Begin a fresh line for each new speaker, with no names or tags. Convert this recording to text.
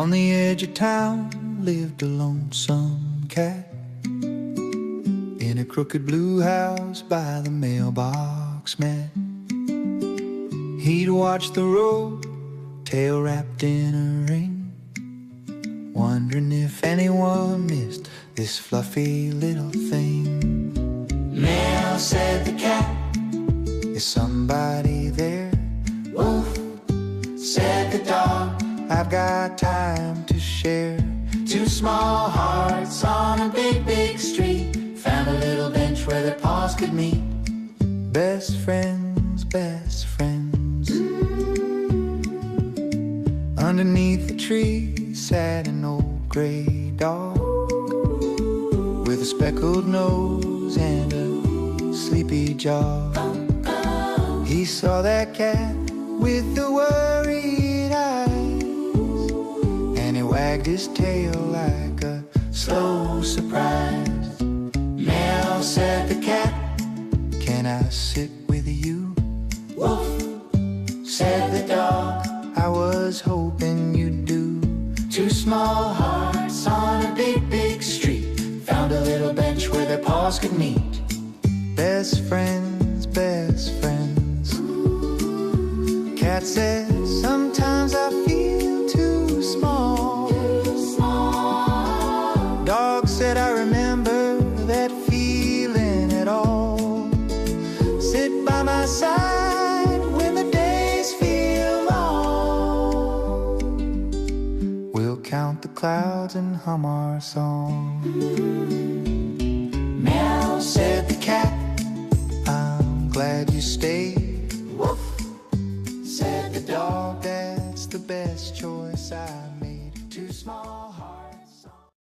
On the edge of town lived a lonesome cat, in a crooked blue house by the mailbox mat. He'd watch the road, tail wrapped in a ring, wondering if anyone missed this fluffy little thing. Meow, said the cat, is somebody there? Woof, said the dog, I've got time to share. Two small hearts on a big, big street found a little bench where their paws could meet. Best friends, best friends. Underneath the tree sat an old gray dog with a speckled nose and a sleepy jaw. He saw that cat with the worried eyes, and he wagged his tail like a slow surprise. Meow, said the cat, can I sit with you? Woof, said the dog, I was hoping you'd do. Two small hearts on a big, big street found a little bench where their paws could meet. Best friends, best friends. Cat said, sometimes I feel too small. Dog said, I remember that feeling at all. Sit by my side when the days feel long. We'll count the clouds and hum our song. Meow, said the cat, I'm glad you stayed. Woof, said the dog, that's the best choice I made. Two small hearts.